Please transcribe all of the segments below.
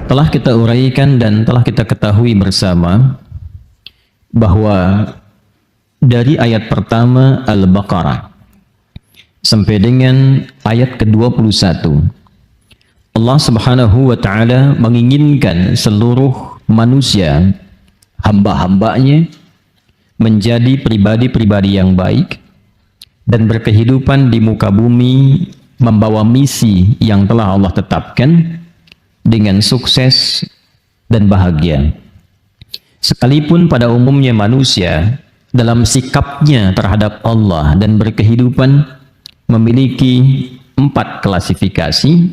Telah kita uraikan dan telah kita ketahui bersama bahwa dari ayat pertama Al-Baqarah sampai dengan ayat ke-21 Allah Subhanahu wa taala menginginkan seluruh manusia, hamba-hambanya, menjadi pribadi-pribadi yang baik dan berkehidupan di muka bumi membawa misi yang telah Allah tetapkan dengan sukses dan bahagia. Sekalipun pada umumnya manusia dalam sikapnya terhadap Allah dan berkehidupan memiliki 4 klasifikasi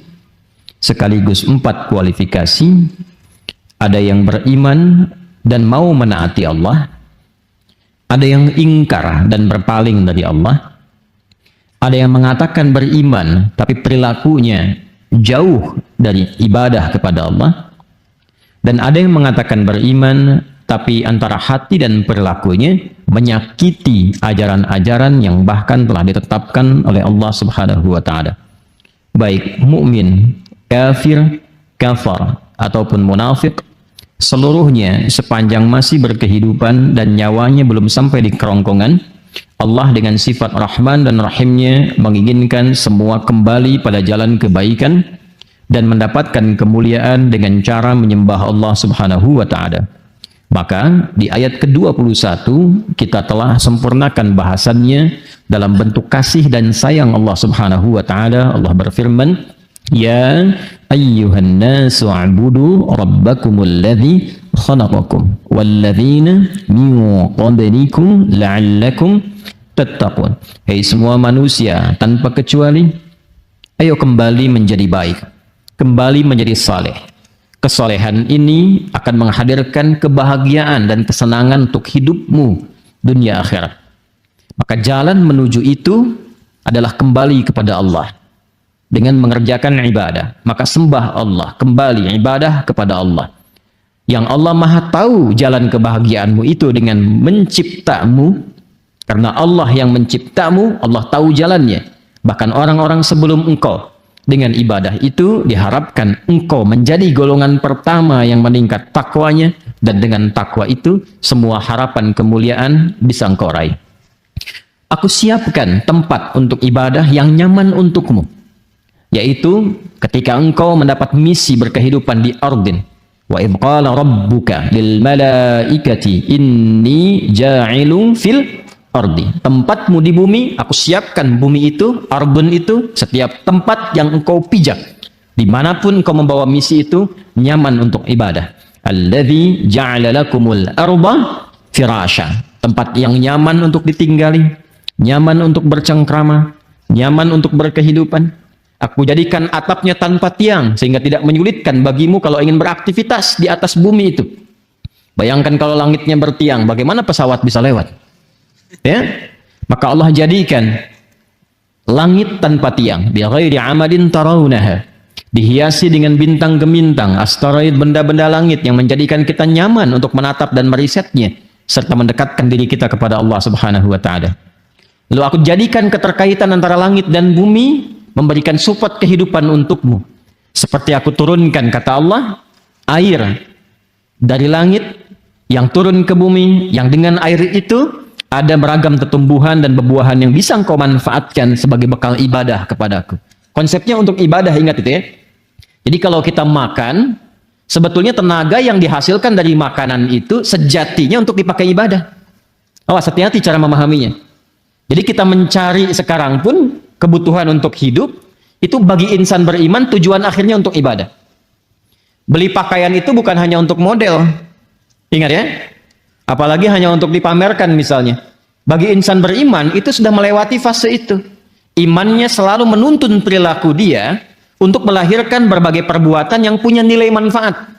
sekaligus 4 kualifikasi. Ada yang beriman dan mau menaati Allah, ada yang ingkar dan berpaling dari Allah, ada yang mengatakan beriman tapi perilakunya jauh dari ibadah kepada Allah, dan ada yang mengatakan beriman tapi antara hati dan perilakunya menyakiti ajaran-ajaran yang bahkan telah ditetapkan oleh Allah Subhanahu wa taala. Baik mukmin, kafir, kafar ataupun munafik, seluruhnya sepanjang masih berkehidupan dan nyawanya belum sampai di kerongkongan, Allah dengan sifat Rahman dan Rahimnya menginginkan semua kembali pada jalan kebaikan dan mendapatkan kemuliaan dengan cara menyembah Allah Subhanahu wa taala. Maka di ayat ke-21 kita telah sempurnakan bahasannya dalam bentuk kasih dan sayang Allah Subhanahu wa taala. Allah berfirman, "Ya ayyuhan nasu a'budu rabbakumul ladzi khalaqakum walladzina min qablikum la'allakum tattaqun." Hei semua manusia tanpa kecuali, ayo kembali menjadi baik, kembali menjadi saleh. Kesolehan ini akan menghadirkan kebahagiaan dan kesenangan untuk hidupmu dunia akhirat. Maka jalan menuju itu adalah kembali kepada Allah dengan mengerjakan ibadah. Maka sembah Allah, kembali ibadah kepada Allah. Yang Allah Maha tahu jalan kebahagiaanmu itu dengan menciptamu. Karena Allah yang menciptamu, Allah tahu jalannya. Bahkan orang-orang sebelum engkau, dengan ibadah itu diharapkan engkau menjadi golongan pertama yang meningkat takwanya, dan dengan takwa itu semua harapan kemuliaan bisa engkau raih. Aku siapkan tempat untuk ibadah yang nyaman untukmu, yaitu ketika engkau mendapat misi berkehidupan di ardin. Wa idh qala rabbuka lil malaikati inni ja'ilun fil ardi. Tempatmu di bumi, aku siapkan bumi itu, ardun itu, setiap tempat yang engkau pijak, dimanapun engkau membawa misi itu, nyaman untuk ibadah. Alladzi ja'ala lakumul arda firasha. Tempat yang nyaman untuk ditinggali, nyaman untuk bercengkrama, nyaman untuk berkehidupan. Aku jadikan atapnya tanpa tiang sehingga tidak menyulitkan bagimu kalau ingin beraktivitas di atas bumi itu. Bayangkan kalau langitnya bertiang, bagaimana pesawat bisa lewat? Ya, maka Allah jadikan langit tanpa tiang, bi ghairi amadin tarawunaha, dihiasi dengan bintang gemintang, asteroid, benda-benda langit yang menjadikan kita nyaman untuk menatap dan merisetnya serta mendekatkan diri kita kepada Allah Subhanahu wa taala. Lalu aku jadikan keterkaitan antara langit dan bumi memberikan support kehidupan untukmu. Seperti aku turunkan, kata Allah, air dari langit yang turun ke bumi, yang dengan air itu ada beragam tumbuhan dan bebuahan yang bisa engkau manfaatkan sebagai bekal ibadah kepadaku. Konsepnya untuk ibadah, ingat itu ya. Jadi kalau kita makan, sebetulnya tenaga yang dihasilkan dari makanan itu sejatinya untuk dipakai ibadah. Awas, hati-hati cara memahaminya. Jadi kita mencari sekarang pun kebutuhan untuk hidup, itu bagi insan beriman tujuan akhirnya untuk ibadah. Beli pakaian itu bukan hanya untuk model. Ingat ya. Apalagi hanya untuk dipamerkan misalnya. Bagi insan beriman itu sudah melewati fase itu. Imannya selalu menuntun perilaku dia untuk melahirkan berbagai perbuatan yang punya nilai manfaat.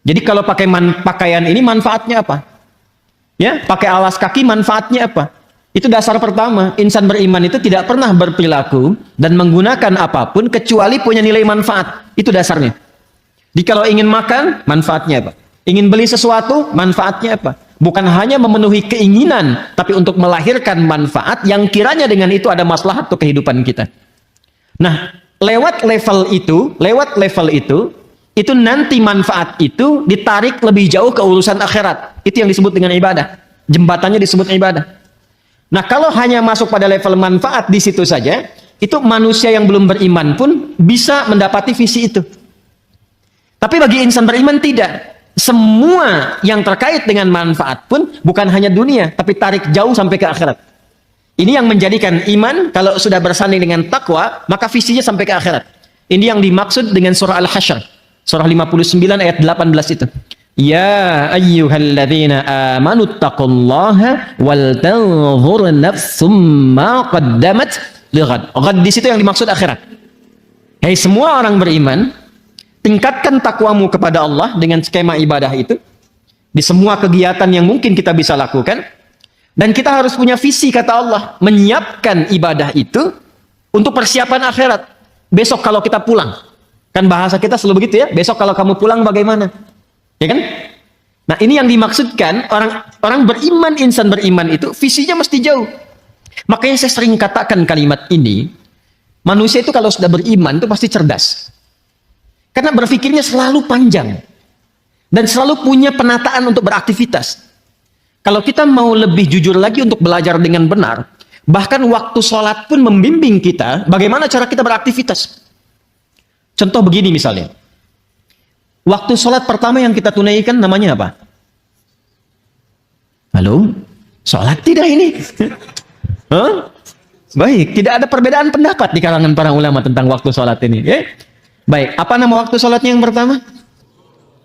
Jadi kalau pakai pakaian ini manfaatnya apa? Ya, pakai alas kaki manfaatnya apa? Itu dasar pertama. Insan beriman itu tidak pernah berperilaku dan menggunakan apapun kecuali punya nilai manfaat. Itu dasarnya. Jadi kalau ingin makan, manfaatnya apa? Ingin beli sesuatu, manfaatnya apa? Bukan hanya memenuhi keinginan, tapi untuk melahirkan manfaat yang kiranya dengan itu ada maslahat untuk kehidupan kita. Nah, lewat level itu, itu nanti manfaat itu ditarik lebih jauh ke urusan akhirat. Itu yang disebut dengan ibadah. Jembatannya disebut ibadah. Nah, kalau hanya masuk pada level manfaat di situ saja, itu manusia yang belum beriman pun bisa mendapati visi itu. Tapi bagi insan beriman tidak. Semua yang terkait dengan manfaat pun bukan hanya dunia, tapi tarik jauh sampai ke akhirat. Ini yang menjadikan iman kalau sudah bersanding dengan takwa, maka visinya sampai ke akhirat. Ini yang dimaksud dengan surah Al-Hasyr. Surah 59 ayat 18 itu. Ya ayyuhalladzina amanu taqullaha wal tanzur nafsum ma qaddamat lighad. Ghad di situ yang dimaksud akhirat. Hei semua orang beriman, tingkatkan takwamu kepada Allah dengan skema ibadah itu di semua kegiatan yang mungkin kita bisa lakukan, dan kita harus punya visi kata Allah, menyiapkan ibadah itu untuk persiapan akhirat. Besok kalau kita pulang, kan bahasa kita selalu begitu ya, besok kalau kamu pulang bagaimana? Ya kan? Nah, ini yang dimaksudkan orang beriman, insan beriman itu visinya mesti jauh. Makanya saya sering katakan kalimat ini, manusia itu kalau sudah beriman itu pasti cerdas. Karena berpikirnya selalu panjang dan selalu punya penataan untuk beraktivitas. Kalau kita mau lebih jujur lagi untuk belajar dengan benar, bahkan waktu sholat pun membimbing kita bagaimana cara kita beraktivitas. Contoh begini misalnya, waktu sholat pertama yang kita tunaikan namanya apa? Halo? Sholat tidak ini? Huh? Baik, tidak ada perbedaan pendapat di kalangan para ulama tentang waktu sholat ini. Ya? Baik, apa nama waktu sholatnya yang pertama?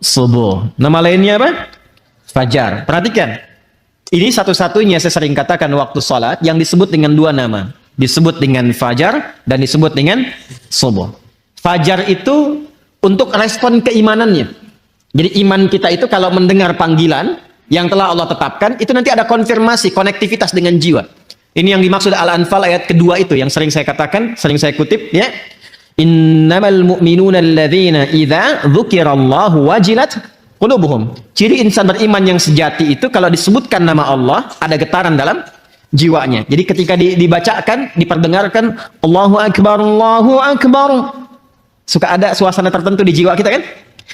Subuh. Nama lainnya apa? Fajar. Perhatikan, ini satu-satunya saya sering katakan waktu sholat yang disebut dengan dua nama. Disebut dengan fajar dan disebut dengan subuh. Fajar itu untuk respon keimanannya. Jadi iman kita itu kalau mendengar panggilan yang telah Allah tetapkan, itu nanti ada konfirmasi, konektivitas dengan jiwa. Ini yang dimaksud Al-Anfal ayat kedua itu, yang sering saya katakan, sering saya kutip, ya. Innamal mu'minuna alladzina idza dzukirallahu wajilat qulubuhum. Ciri insan beriman yang sejati itu kalau disebutkan nama Allah, ada getaran dalam jiwanya. Jadi ketika dibacakan, diperdengarkan Allahu Akbar, Allahu Akbar, suka ada suasana tertentu di jiwa kita kan?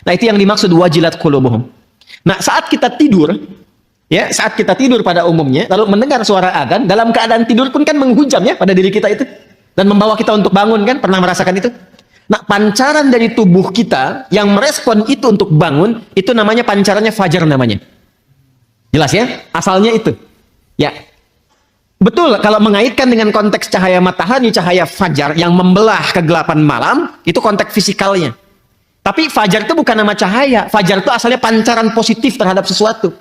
Nah, itu yang dimaksud wajilat qulubuhum. Nah, saat kita tidur, ya, saat kita tidur pada umumnya, lalu mendengar suara adzan, dalam keadaan tidur pun kan menghujam ya pada diri kita itu dan membawa kita untuk bangun kan? Pernah merasakan itu? Nah, pancaran dari tubuh kita yang merespon itu untuk bangun, itu namanya pancarannya fajar namanya. Jelas ya? Asalnya itu. Ya. Betul, kalau mengaitkan dengan konteks cahaya matahari, cahaya fajar yang membelah kegelapan malam, itu konteks fisikalnya. Tapi fajar itu bukan nama cahaya. Fajar itu asalnya pancaran positif terhadap sesuatu.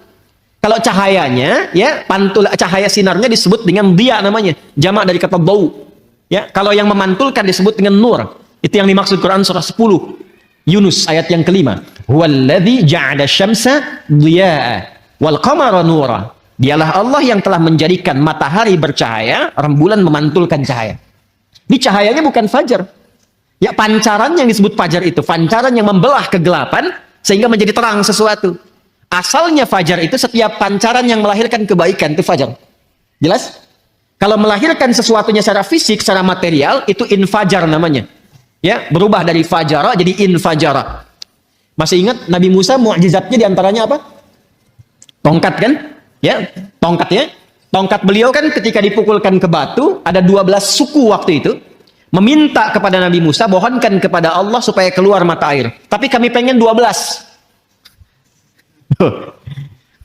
Kalau cahayanya, ya, pantul cahaya sinarnya disebut dengan dia namanya. Jamak dari kata bau. Ya, kalau yang memantulkan disebut dengan nur. Itu yang dimaksud Quran surah 10. Yunus ayat yang kelima. Huwallazi ja'ala syamsa dhiya'a wal qamara nura. Dialah Allah yang telah menjadikan matahari bercahaya, rembulan memantulkan cahaya. Ini cahayanya bukan fajar. Ya, pancaran yang disebut fajar itu, pancaran yang membelah kegelapan sehingga menjadi terang sesuatu. Asalnya fajar itu setiap pancaran yang melahirkan kebaikan, itu fajar. Jelas? Kalau melahirkan sesuatunya secara fisik, secara material, itu infajar namanya. Ya, berubah dari fajara jadi infajara. Masih ingat Nabi Musa mukjizatnya diantaranya apa? Tongkat kan? Ya, tongkat ya. Tongkat beliau kan ketika dipukulkan ke batu, ada 12 suku waktu itu meminta kepada Nabi Musa, mohonkan kepada Allah supaya keluar mata air. Tapi kami pengen 12.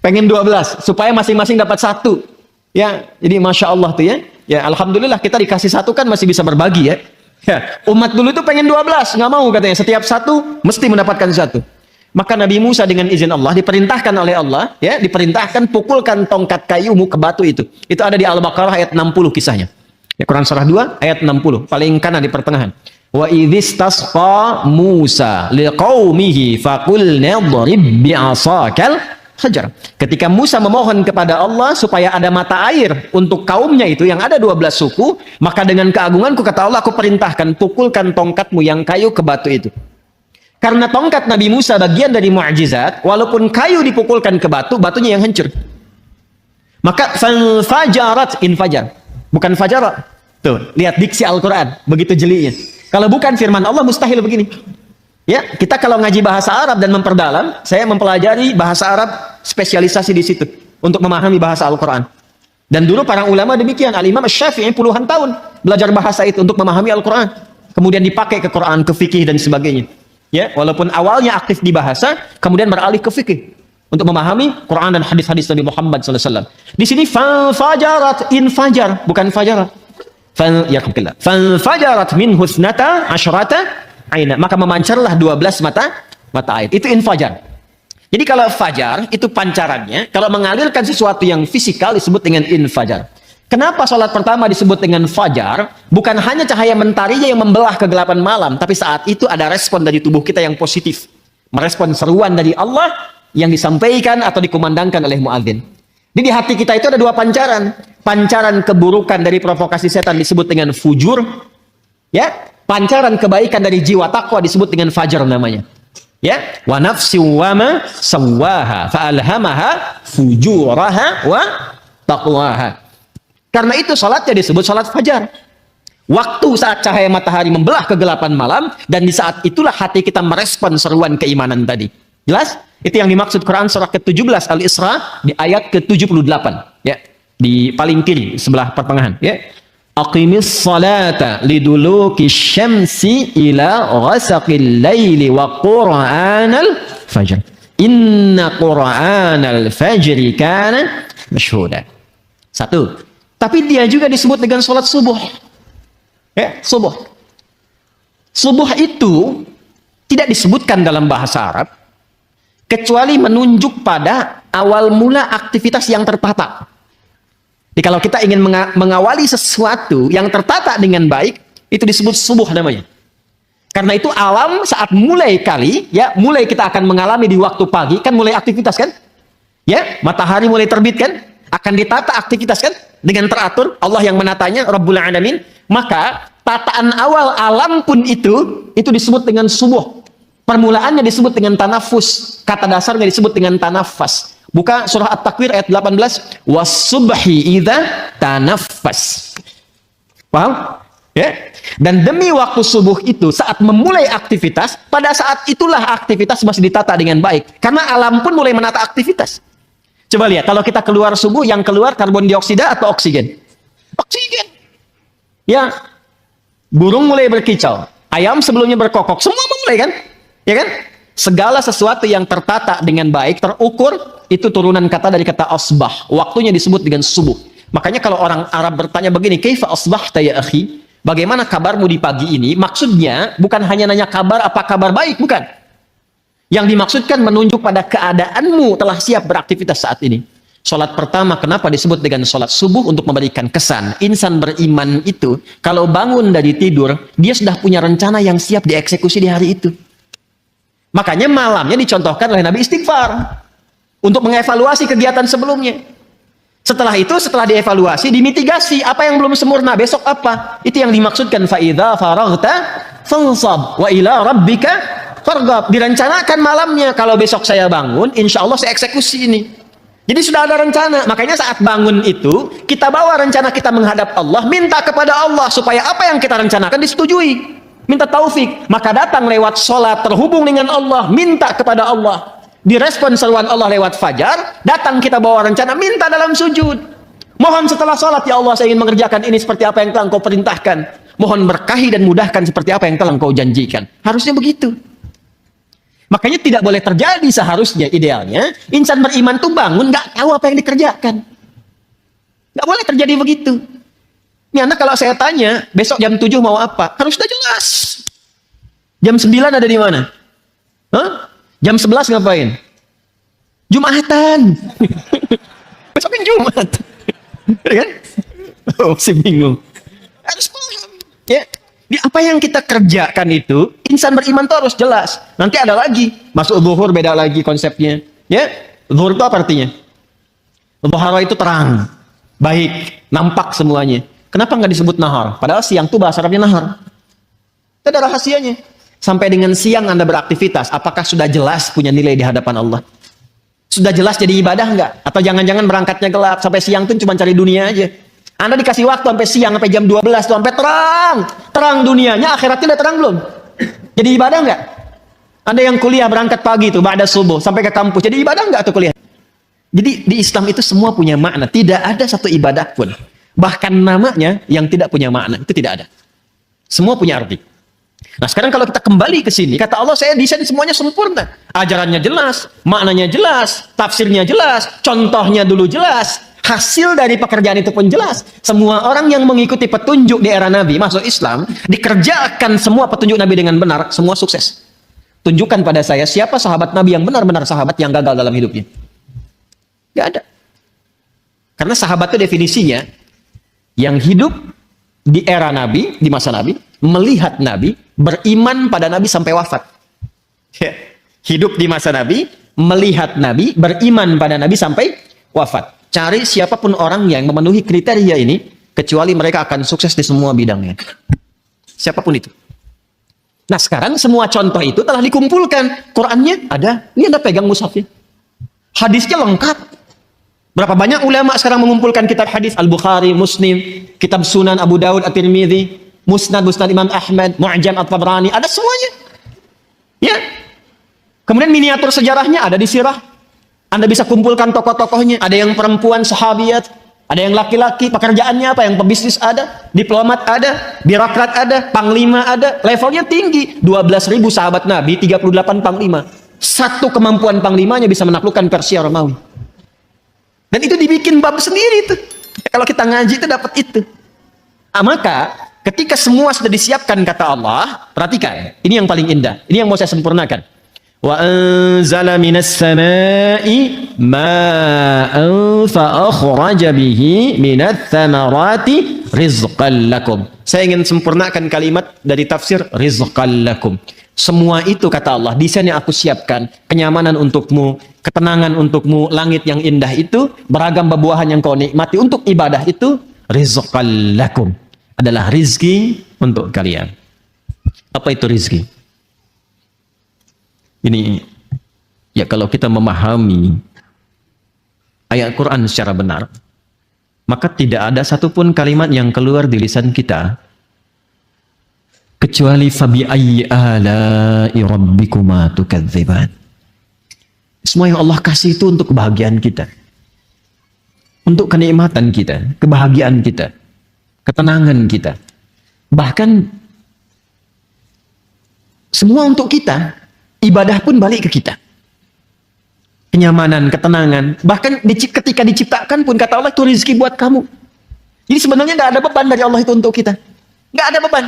Pengen 12 supaya masing-masing dapat satu. Ya, jadi Masya Allah tuh ya. Ya, Alhamdulillah kita dikasih satu kan masih bisa berbagi ya. Ya, umat dulu itu pengen 12, nggak mau katanya. Setiap satu mesti mendapatkan satu. Maka Nabi Musa dengan izin Allah diperintahkan oleh Allah, ya, diperintahkan pukulkan tongkat kayumu ke batu itu. Itu ada di Al-Baqarah ayat 60 kisahnya. Ya, Quran surah 2 ayat 60, paling kanan di pertengahan. Wa idzistasqa Musa liqaumihi faqulna dharib bi'asakal hajar. Ketika Musa memohon kepada Allah supaya ada mata air untuk kaumnya itu yang ada 12 suku, maka dengan keagunganku kata Allah, aku perintahkan pukulkan tongkatmu yang kayu ke batu itu. Karena tongkat Nabi Musa bagian dari mukjizat, walaupun kayu dipukulkan ke batu, batunya yang hancur. Maka fajarat infajar, bukan fajarat. Tuh, lihat diksi Al-Quran, begitu jelinya. Kalau bukan firman Allah, mustahil begini. Ya, kita kalau ngaji bahasa Arab dan memperdalam, saya mempelajari bahasa Arab spesialisasi di situ untuk memahami bahasa Al-Quran. Dan dulu para ulama demikian, Al-Imam Syafi'i puluhan tahun belajar bahasa itu untuk memahami Al-Quran. Kemudian dipakai ke Quran, ke fikih dan sebagainya. Ya, walaupun awalnya aktif di bahasa, kemudian beralih ke fikih untuk memahami Quran dan hadis-hadis Nabi Muhammad SAW. Di sini fajarat, infajar, bukan fajarat. Fajarat min husnata asyrata aina, maka memancarlah 12 mata air. Itu infajar. Jadi kalau fajar itu pancarannya, kalau mengalirkan sesuatu yang fisikal disebut dengan infajar. Kenapa salat pertama disebut dengan fajar? Bukan hanya cahaya mentarinya yang membelah kegelapan malam, tapi saat itu ada respon dari tubuh kita yang positif, merespon seruan dari Allah yang disampaikan atau dikumandangkan oleh muadzin. Jadi di hati kita itu ada dua pancaran. Pancaran keburukan dari provokasi setan disebut dengan fujur, ya. Pancaran kebaikan dari jiwa takwa disebut dengan fajar namanya. Ya, wa nafsi wa ma sawwaha fa alhamaha fujuraha wa taqwaha. Karena itu salatnya disebut salat fajar. Waktu saat cahaya matahari membelah kegelapan malam, dan di saat itulah hati kita merespon seruan keimanan tadi. Jelas? Itu yang dimaksud Quran surah ke-17 Al-Isra di ayat ke-78, ya. Di paling kiri sebelah pertengahan, ya. Aqimis salata liduluki syamsi ila ghasaqil laili wa qur'anal fajr. Inna qur'anal fajri kana masyhuda. Satu. Tapi dia juga disebut dengan salat subuh. Ya, subuh. Subuh itu tidak disebutkan dalam bahasa Arab kecuali menunjuk pada awal mula aktivitas yang tertata. Jadi kalau kita ingin mengawali sesuatu yang tertata dengan baik, itu disebut subuh namanya. Karena itu alam saat mulai kali, ya, mulai kita akan mengalami di waktu pagi, kan mulai aktivitas kan? Ya, matahari mulai terbit kan? Akan ditata aktivitas kan? Dengan teratur, Allah yang menatanya, Rabbul Alamin. Maka tataan awal alam pun itu disebut dengan subuh. Permulaannya disebut dengan tanafus. Kata dasarnya disebut dengan tanafas. Buka surah At-Takwir ayat 18. Was-subhi idza tanaffas. Paham? Ya. Dan demi waktu subuh itu saat memulai aktivitas, pada saat itulah aktivitas masih ditata dengan baik. Karena alam pun mulai menata aktivitas. Coba lihat, kalau kita keluar subuh, yang keluar karbon dioksida atau oksigen? Oksigen. Ya. Burung mulai berkicau. Ayam sebelumnya berkokok. Semua memulai kan? Ya kan? Segala sesuatu yang tertata dengan baik, terukur, itu turunan kata dari kata asbah. Waktunya disebut dengan subuh. Makanya kalau orang Arab bertanya begini, kaifa asbahta ya akhi? Bagaimana kabarmu di pagi ini? Maksudnya bukan hanya nanya kabar, apa kabar baik, bukan. Yang dimaksudkan menunjuk pada keadaanmu telah siap beraktivitas saat ini. Salat pertama kenapa disebut dengan salat subuh? Untuk memberikan kesan. Insan beriman itu kalau bangun dari tidur, dia sudah punya rencana yang siap dieksekusi di hari itu. Makanya malamnya dicontohkan oleh Nabi istighfar untuk mengevaluasi kegiatan sebelumnya. Setelah itu, setelah dievaluasi, dimitigasi apa yang belum sempurna, besok apa. Itu yang dimaksudkan fa idza faraghta fansab wa ila rabbika farghab. Direncanakan malamnya, kalau besok saya bangun, insya Allah saya eksekusi ini. Jadi sudah ada rencana. Makanya saat bangun itu, kita bawa rencana kita menghadap Allah, minta kepada Allah supaya apa yang kita rencanakan disetujui. Minta taufik, maka datang lewat sholat, terhubung dengan Allah, minta kepada Allah. Direspon seruan Allah lewat fajar, datang kita bawa rencana, minta dalam sujud. Mohon setelah sholat, ya Allah saya ingin mengerjakan ini seperti apa yang telah Engkau perintahkan. Mohon berkahi dan mudahkan seperti apa yang telah Engkau janjikan. Harusnya begitu. Makanya tidak boleh terjadi seharusnya, idealnya, insan beriman tuh bangun, gak tahu apa yang dikerjakan. Gak boleh terjadi begitu. Ini anak kalau saya tanya, besok jam 7 mau apa? Harus sudah jelas. Jam 9 ada di mana? Hah? Jam 11 ngapain? Jumatan. Besok kan Jumat. Kan? Oh, masih bingung. Harus paham. Ya. Di apa yang kita kerjakan itu, insan beriman itu harus jelas. Nanti ada lagi. Masuk zuhur beda lagi konsepnya. Ya. Zuhur itu apa artinya? Zuhara itu terang. Baik. Nampak semuanya. Kenapa nggak disebut nahar? Padahal siang itu bahasa Arabnya nahar. Itu ada rahasianya. Sampai dengan siang Anda beraktivitas, apakah sudah jelas punya nilai di hadapan Allah? Sudah jelas jadi ibadah nggak? Atau jangan-jangan berangkatnya gelap, sampai siang itu cuma cari dunia aja. Anda dikasih waktu sampai siang, sampai jam 12, sampai terang. Terang dunianya, akhiratnya udah terang belum? Jadi ibadah nggak? Ada yang kuliah berangkat pagi tuh, ba'da subuh, sampai ke kampus. Jadi ibadah enggak tuh kuliah? Jadi di Islam itu semua punya makna. Tidak ada satu ibadah pun. Bahkan namanya yang tidak punya makna. Itu tidak ada. Semua punya arti. Nah sekarang kalau kita kembali ke sini, kata Allah, saya desain semuanya sempurna. Ajarannya jelas, maknanya jelas, tafsirnya jelas, contohnya dulu jelas. Hasil dari pekerjaan itu pun jelas. Semua orang yang mengikuti petunjuk di era Nabi, masuk Islam, dikerjakan semua petunjuk Nabi dengan benar, semua sukses. Tunjukkan pada saya siapa sahabat Nabi yang benar-benar sahabat yang gagal dalam hidupnya. Gak ada. Karena sahabat itu definisinya yang hidup di era Nabi, di masa Nabi, melihat Nabi, beriman pada Nabi sampai wafat. Hidup di masa Nabi, melihat Nabi, beriman pada Nabi sampai wafat. Cari siapapun orang yang memenuhi kriteria ini, kecuali mereka akan sukses di semua bidangnya. Siapapun itu. Nah sekarang semua contoh itu telah dikumpulkan. Qurannya ada, ini Anda pegang mushafnya. Hadisnya lengkap. Berapa banyak ulama sekarang mengumpulkan kitab hadis, Al-Bukhari, Muslim, kitab Sunan Abu Daud, At-Tirmidzi, Musnad Imam Ahmad, Mu'jam At-Tabrani, ada semuanya. Ya. Kemudian miniatur sejarahnya ada di sirah. Anda bisa kumpulkan tokoh-tokohnya. Ada yang perempuan, sahabiat, ada yang laki-laki, pekerjaannya apa, yang pebisnis ada, diplomat ada, birokrat ada, panglima ada, levelnya tinggi. 12.000 sahabat Nabi, 38 panglima. Satu kemampuan panglimanya bisa menaklukkan Persia Romawi. Dan itu dibikin bab sendiri tuh. Kalau kita ngaji itu dapat itu. Nah, maka ketika semua sudah disiapkan kata Allah, perhatikan, ini yang paling indah. Ini yang mau saya sempurnakan. Wa anzala minas samai ma'an fa akhraja bihi minats thamarati rizqan lakum. Saya ingin sempurnakan kalimat dari tafsir rizqan lakum. Semua itu kata Allah, desain yang aku siapkan, kenyamanan untukmu, ketenangan untukmu, langit yang indah itu, beragam buah-buahan yang kau nikmati untuk ibadah itu, rizqan lakum. Adalah rizki untuk kalian. Apa itu rizki? Ini, ya kalau kita memahami ayat Quran secara benar, maka tidak ada satupun kalimat yang keluar di lisan kita kecuali fabi ayyi ala'i rabbikuma tukadziban. Semua yang Allah kasih itu untuk kebahagiaan kita, untuk kenikmatan kita, kebahagiaan kita, ketenangan kita, bahkan semua untuk kita. Ibadah pun balik ke kita. Kenyamanan, ketenangan. Bahkan ketika diciptakan pun kata Allah itu rezeki buat kamu. Jadi sebenarnya nggak ada beban dari Allah itu untuk kita. Nggak ada beban.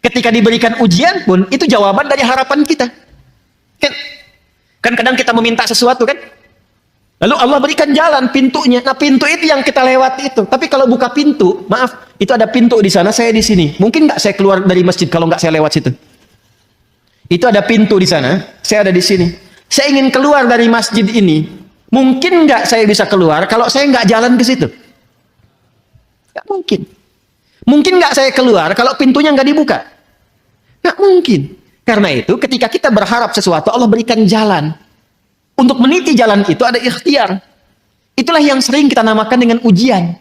Ketika diberikan ujian pun itu jawaban dari harapan kita. Kan kadang kita meminta sesuatu kan. Lalu Allah berikan jalan, pintunya. Nah pintu itu yang kita lewati itu. Tapi kalau buka pintu, maaf, itu ada pintu di sana, saya di sini. Mungkin nggak saya keluar dari masjid kalau nggak saya lewat situ. Itu ada pintu di sana, saya ada di sini. Saya ingin keluar dari masjid ini. Mungkin nggak saya bisa keluar kalau saya nggak jalan ke situ? Nggak mungkin. Mungkin nggak saya keluar kalau pintunya nggak dibuka? Nggak mungkin. Karena itu ketika kita berharap sesuatu, Allah berikan jalan. Untuk meniti jalan itu ada ikhtiar. Itulah yang sering kita namakan dengan ujian.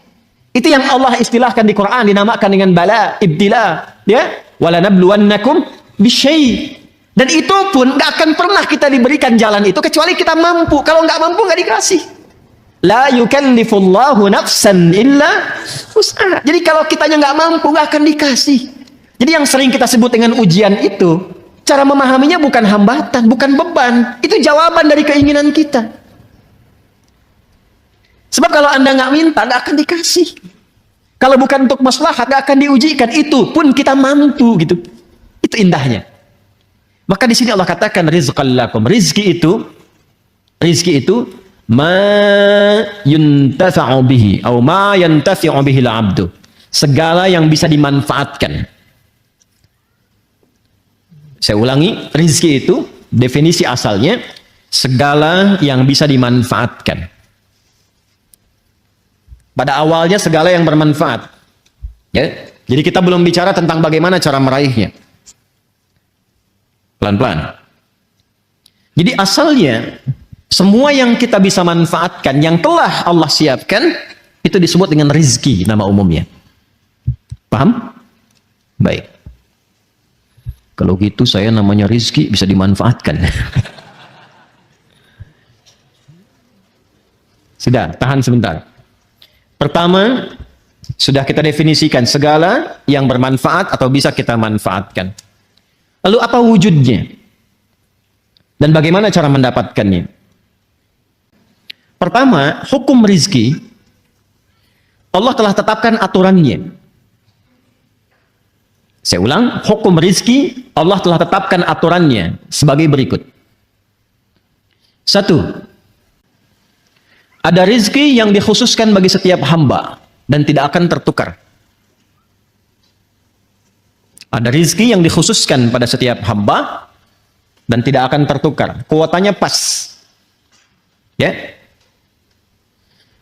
Itu yang Allah istilahkan di Quran, dinamakan dengan bala, ibtila. Ya, walanabluwannakum bisyai'. Dan itu pun gak akan pernah kita diberikan jalan itu kecuali kita mampu. Kalau nggak mampu nggak dikasih. La yukallifullahu nafsan illa wus'aha. Jadi kalau kitanya nggak mampu nggak akan dikasih. Jadi yang sering kita sebut dengan ujian itu, cara memahaminya bukan hambatan, bukan beban. Itu jawaban dari keinginan kita. Sebab kalau Anda nggak minta nggak akan dikasih. Kalau bukan untuk maslahat nggak akan diujikan. Itu pun kita mampu gitu. Itu indahnya. Maka di sini Allah katakan rizqan lakum. Rizki itu ma yuntafa'u bihi atau ma yantafi'u bihi al-'abdu. Segala yang bisa dimanfaatkan. Saya ulangi, rizki itu definisi asalnya segala yang bisa dimanfaatkan. Pada awalnya segala yang bermanfaat. Ya. Jadi kita belum bicara tentang bagaimana cara meraihnya. Pelan-pelan. Jadi asalnya semua yang kita bisa manfaatkan yang telah Allah siapkan itu disebut dengan rizki nama umumnya. Paham? Baik. Kalau gitu saya namanya rizki bisa dimanfaatkan. Sudah, tahan sebentar. Pertama, sudah kita definisikan segala yang bermanfaat atau bisa kita manfaatkan. Lalu apa wujudnya? Dan bagaimana cara mendapatkannya? Pertama, hukum rizki, Allah telah tetapkan aturannya. Saya ulang, hukum rizki, Allah telah tetapkan aturannya sebagai berikut. 1. Ada rizki yang dikhususkan bagi setiap hamba dan tidak akan tertukar. Ada rizki yang dikhususkan pada setiap hamba dan tidak akan tertukar. Kuotanya pas. Ya.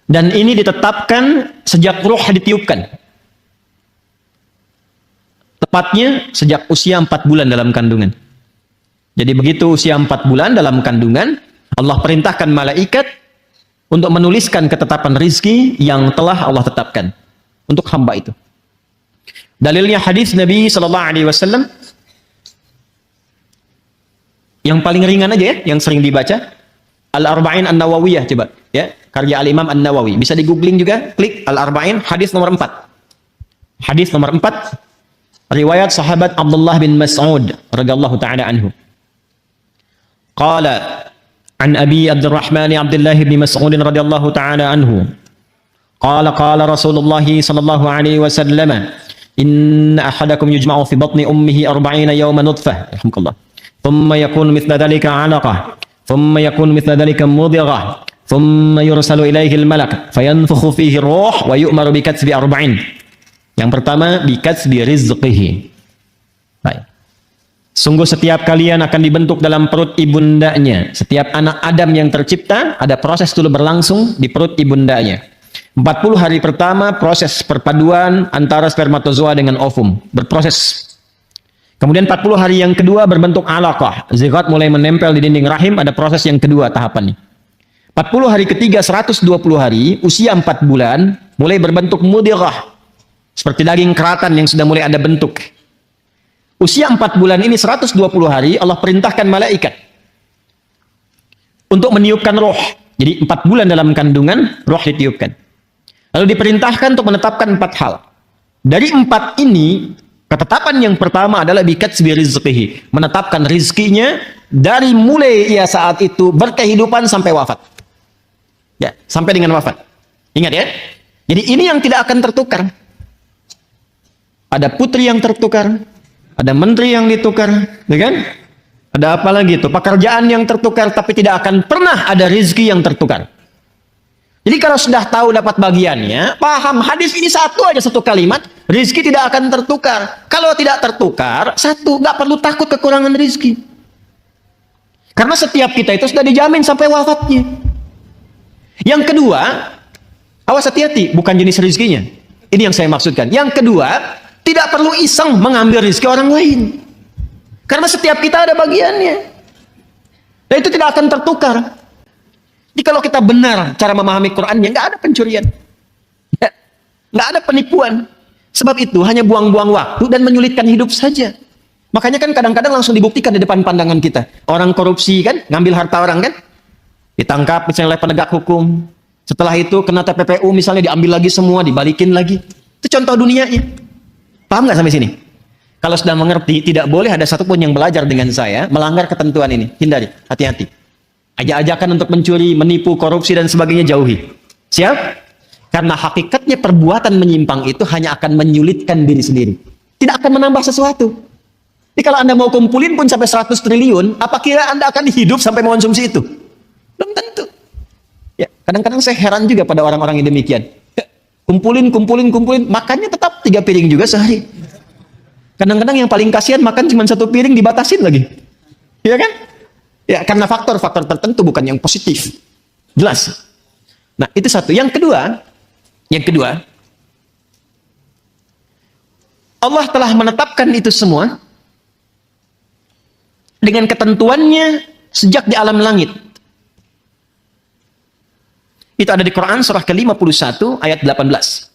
Dan ini ditetapkan sejak ruh ditiupkan. Tepatnya sejak usia 4 bulan dalam kandungan. Jadi begitu usia 4 bulan dalam kandungan, Allah perintahkan malaikat untuk menuliskan ketetapan rizki yang telah Allah tetapkan untuk hamba itu. Dalilnya hadis Nabi SAW yang paling ringan aja ya, yang sering dibaca, Al-Arba'in An-Nawawiyah, coba ya, karya Al-Imam An-Nawawi. Bisa di googling juga, klik Al-Arba'in, hadis nomor 4. Hadis nomor 4, riwayat sahabat Abdullah bin Mas'ud radhiyallahu taala anhu. Qala an Abi Abdurrahman Abdullah bin Mas'ud radhiyallahu taala anhu. Qala qala Rasulullah sallallahu alaihi wasallam, inna ahadakum yujma'u fi batni ummihi 40 yawman nutfah. Alhamdulillah. Thumma yakunu mithla dhalika 'alaqah. ثم يكون مثل ذلك مضغة ثم يرسل إليه الملك فينفخ فيه الروح ويؤمر بكتب 40. Yang pertama, bikatbi rizqihi. Baik. Sungguh setiap kalian akan dibentuk dalam perut ibundanya. Setiap anak Adam yang tercipta ada proses dulu berlangsung di perut ibundanya. 40 hari pertama proses perpaduan antara spermatozoa dengan ovum berproses. Kemudian 40 hari yang kedua berbentuk alaqah. Zigot mulai menempel di dinding rahim, ada proses yang kedua tahapannya. 40 hari ketiga 120 hari, usia 4 bulan, mulai berbentuk mudghah. Seperti daging keratan yang sudah mulai ada bentuk. Usia 4 bulan ini 120 hari, Allah perintahkan malaikat untuk meniupkan roh. Jadi 4 bulan dalam kandungan, roh ditiupkan. Lalu diperintahkan untuk menetapkan 4 hal. Dari 4 ini, ketetapan yang pertama adalah bikatsbi rizqihi, menetapkan rizkinya dari mulai ia saat itu berkehidupan sampai wafat. Ya, sampai dengan wafat. Ingat ya. Jadi ini yang tidak akan tertukar. Ada putri yang tertukar, ada menteri yang ditukar, ya kan? Ada apa lagi itu? Pekerjaan yang tertukar, tapi tidak akan pernah ada rizki yang tertukar. Jadi kalau sudah tahu dapat bagiannya, paham hadis ini satu aja, satu kalimat, rizki tidak akan tertukar. Kalau tidak tertukar, satu, nggak perlu takut kekurangan rizki. Karena setiap kita itu sudah dijamin sampai wafatnya. Yang kedua, awas hati-hati, bukan jenis rizkinya. Ini yang saya maksudkan. Yang kedua, tidak perlu iseng mengambil rizki orang lain. Karena setiap kita ada bagiannya. Dan itu tidak akan tertukar. Jadi kalau kita benar cara memahami Qur'annya, nggak ada pencurian. Ya, nggak ada penipuan. Sebab itu hanya buang-buang waktu dan menyulitkan hidup saja. Makanya kan kadang-kadang langsung dibuktikan di depan pandangan kita. Orang korupsi kan, ngambil harta orang kan, ditangkap misalnya oleh penegak hukum. Setelah itu kena TPPU misalnya diambil lagi semua, dibalikin lagi. Itu contoh dunianya. Paham nggak sampai sini? Kalau sudah mengerti, tidak boleh ada satupun yang belajar dengan saya melanggar ketentuan ini. Hindari, hati-hati. Ajak-ajakan untuk mencuri, menipu, korupsi, dan sebagainya jauhi. Siap? Karena hakikatnya perbuatan menyimpang itu hanya akan menyulitkan diri sendiri. Tidak akan menambah sesuatu. Jadi kalau Anda mau kumpulin pun sampai 100 triliun, apa kira Anda akan hidup sampai mengonsumsi itu? Belum tentu. Ya, kadang-kadang saya heran juga pada orang-orang yang demikian. Ya, kumpulin, makannya tetap 3 piring juga sehari. Kadang-kadang yang paling kasihan makan cuma 1 piring dibatasin lagi. Iya kan? Ya, karena faktor-faktor tertentu bukan yang positif. Jelas. Nah, itu satu. Yang kedua, Allah telah menetapkan itu semua dengan ketentuannya sejak di alam langit. Itu ada di Quran surah ke-51 ayat 18.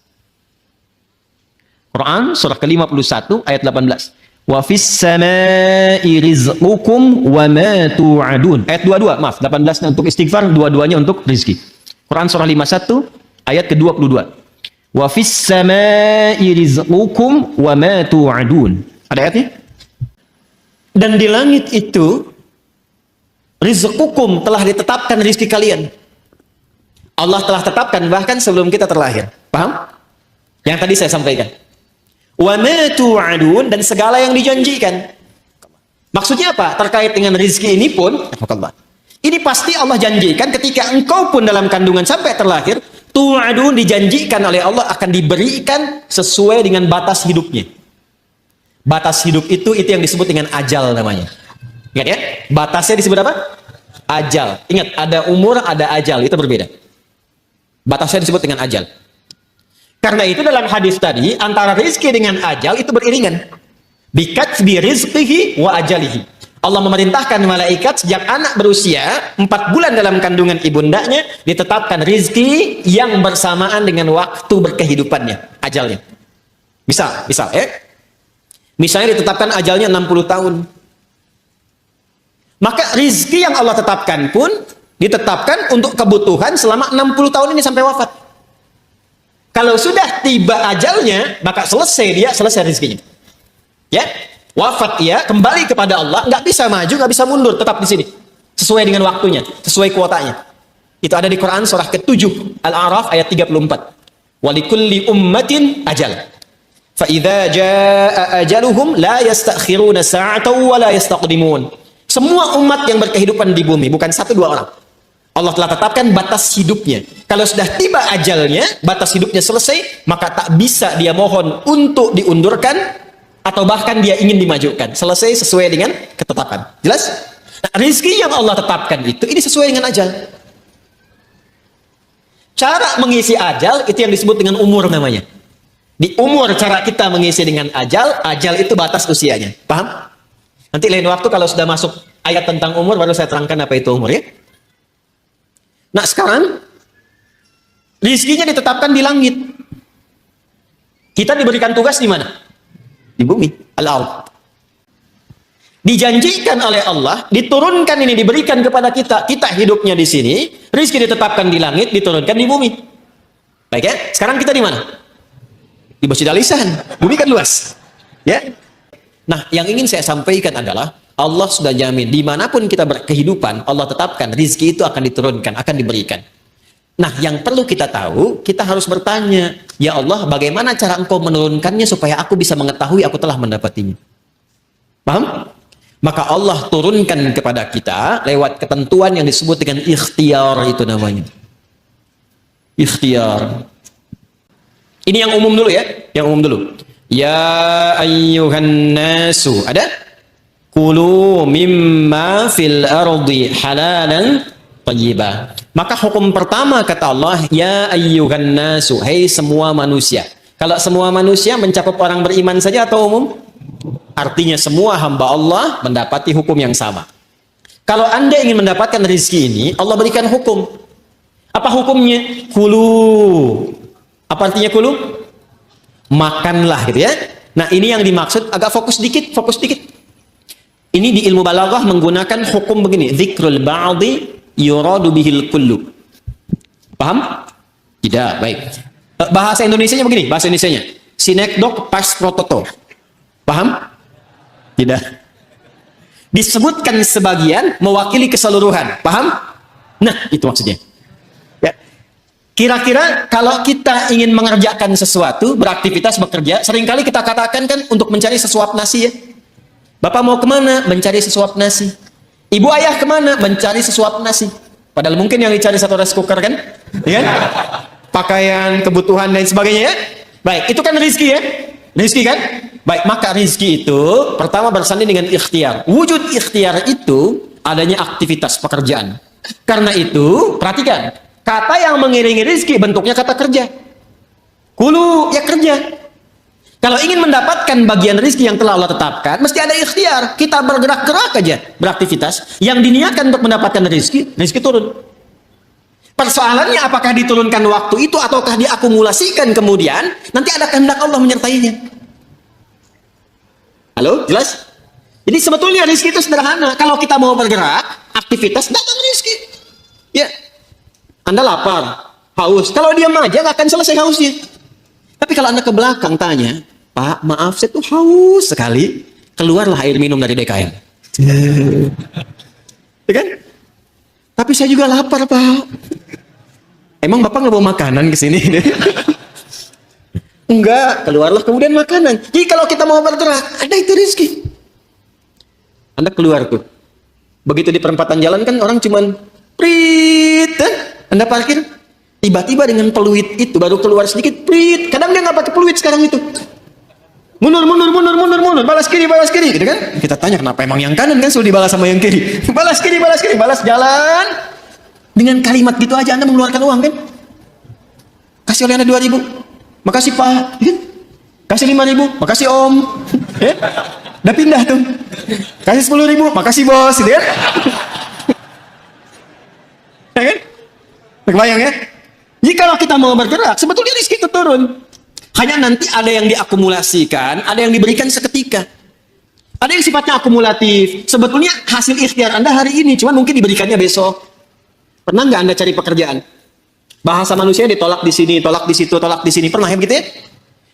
Quran surah ke-51 ayat 18. Wa fis samai rizqukum wa ma tu'adun. Ayat 22, maaf, 18 untuk istighfar, dua-duanya untuk rizki. Quran surah 51 ayat ke-22. Wa fis samai rizqukum wa ma tu'adun. Ada ayatnya? Dan di langit itu rizqukum, telah ditetapkan rizki kalian. Allah telah tetapkan bahkan sebelum kita terlahir. Paham? Yang tadi saya sampaikan. Wa ma tu'adun, dan segala yang dijanjikan. Maksudnya apa? Terkait dengan rizki ini pun, ini pasti Allah janjikan ketika engkau pun dalam kandungan sampai terlahir, tu'adun, dijanjikan oleh Allah akan diberikan sesuai dengan batas hidupnya. Batas hidup itu yang disebut dengan ajal namanya. Ingat ya? Batasnya disebut apa? Ajal. Ingat, ada umur, ada ajal, itu berbeda. Batasnya disebut dengan ajal. Karena itu dalam hadis tadi, antara rizki dengan ajal itu beriringan. Bikatsbi rizqihi wa ajalihi. Allah memerintahkan malaikat sejak anak berusia 4 bulan dalam kandungan ibundanya, ditetapkan rizki yang bersamaan dengan waktu berkehidupannya, ajalnya. Misal ya. Misalnya ditetapkan ajalnya 60 tahun. Maka rizki yang Allah tetapkan pun ditetapkan untuk kebutuhan selama 60 tahun ini sampai wafat. Kalau sudah tiba ajalnya, maka selesai rizkinya. Ya, wafat ia, kembali kepada Allah, nggak bisa maju, nggak bisa mundur, tetap di sini. Sesuai dengan waktunya, sesuai kuotanya. Itu ada di Quran surah ke-7, Al-A'raf ayat 34. Walikulli ummatin ajal. Fa idza jaa ajaluhum la yastakhiruna sa'atan wa la yastaqdimun. Semua umat yang berkehidupan di bumi, bukan 1-2 orang. Allah telah tetapkan batas hidupnya. Kalau sudah tiba ajalnya, batas hidupnya selesai, maka tak bisa dia mohon untuk diundurkan atau bahkan dia ingin dimajukan. Selesai sesuai dengan ketetapan. Jelas? Nah, rizki yang Allah tetapkan itu, ini sesuai dengan ajal. Cara mengisi ajal, itu yang disebut dengan umur namanya. Di umur cara kita mengisi dengan ajal itu batas usianya. Paham? Nanti lain waktu kalau sudah masuk ayat tentang umur, baru saya terangkan apa itu umur ya. Nah sekarang rizkinya ditetapkan di langit. Kita diberikan tugas di mana? Di bumi, al-ard. Dijanjikan oleh Allah, diturunkan ini, diberikan kepada kita. Kita hidupnya di sini, rizki ditetapkan di langit, diturunkan di bumi. Baik ya, sekarang kita di mana? Di Masjid Al-Ihsan. Bumi kan luas. Ya. Nah, yang ingin saya sampaikan adalah Allah sudah jamin dimanapun kita berkehidupan, Allah tetapkan rizki itu akan diturunkan, akan diberikan. Nah, yang perlu kita tahu, kita harus bertanya, ya Allah, bagaimana cara engkau menurunkannya supaya aku bisa mengetahui aku telah mendapatinya? Paham? Maka Allah turunkan kepada kita lewat ketentuan yang disebut dengan ikhtiar, itu namanya. Ikhtiar. Ini yang umum dulu ya, yang umum dulu. Ya ayyuhan nasu, ada? Kulu mimma fil ardi halalan thayyibah. Maka hukum pertama kata Allah, ya ayyuhan nasu, hai semua manusia. Kalau semua manusia mencakup orang beriman saja atau umum? Artinya semua hamba Allah mendapati hukum yang sama. Kalau Anda ingin mendapatkan rezeki ini, Allah berikan hukum. Apa hukumnya? Kulu. Apa artinya kulu? Makanlah gitu ya. Nah, ini yang dimaksud, agak fokus dikit. Ini di ilmu balaghah menggunakan hukum begini, dzikrul ba'di yuradu bihil kullu. Paham? Tidak, baik. Bahasa Indonesianya begini, bahasa Indonesianya. Sinekdok pas prototo. Paham? Tidak. Disebutkan sebagian mewakili keseluruhan. Paham? Nah, itu maksudnya. Ya. Kira-kira kalau kita ingin mengerjakan sesuatu, beraktivitas, bekerja, seringkali kita katakan kan untuk mencari sesuap nasi ya. Bapak mau kemana? Mencari sesuap nasi. Ibu ayah kemana? Mencari sesuap nasi. Padahal mungkin yang dicari satu rice cooker kan? Ya? Pakaian, kebutuhan, dan sebagainya ya. Baik, itu kan rizki ya. Rizki kan? Baik, maka rizki itu pertama bersanding dengan ikhtiar. Wujud ikhtiar itu adanya aktivitas pekerjaan. Karena itu, perhatikan. Kata yang mengiringi rizki bentuknya kata kerja. Kulu, ya kerja. Kalau ingin mendapatkan bagian rizki yang telah Allah tetapkan, mesti ada ikhtiar. Kita bergerak-gerak aja, beraktivitas. Yang diniatkan untuk mendapatkan rizki turun. Persoalannya apakah diturunkan waktu itu ataukah diakumulasikan kemudian, nanti ada kehendak Allah menyertainya. Halo, jelas? Jadi sebetulnya rizki itu sederhana. Kalau kita mau bergerak, aktivitas, datang rizki. Ya, Anda lapar, haus. Kalau diam aja nggak akan selesai hausnya. Tapi kalau Anda ke belakang tanya, Pak, maaf saya tuh haus sekali. Keluarlah air minum dari DKM. Ya kan? Tapi saya juga lapar, Pak. Emang Bapak nggak bawa makanan ke sini? Enggak, keluarlah kemudian makanan. Jadi kalau kita mau bergerak, ada itu rizki. Anda keluar tuh. Begitu di perempatan jalan kan orang cuman prit, Anda parkir. Tiba-tiba dengan peluit itu baru keluar sedikit prit. Kadang dia nggak pakai peluit sekarang itu. Mundur, balas kiri, gitu kan? Kita tanya kenapa emang yang kanan kan sudah dibalas sama yang kiri. Balas kiri, balas jalan. Dengan kalimat gitu aja Anda mengeluarkan uang kan? Kasih oleh Anda 2.000. Makasih Pak. Kasih 5.000. Makasih Om. Udah pindah tuh. Kasih 10.000. Makasih Bos. Gitu kan? Ya kan? Kebayang ya? Jadi kalau kita mau bergerak, sebetulnya rizki itu turun. Hanya nanti ada yang diakumulasikan, ada yang diberikan seketika. Ada yang sifatnya akumulatif. Sebetulnya hasil ikhtiar Anda hari ini, cuman mungkin diberikannya besok. Pernah nggak Anda cari pekerjaan? Bahasa manusia ditolak di sini, tolak di situ, tolak di sini. Pernah ya begitu ya?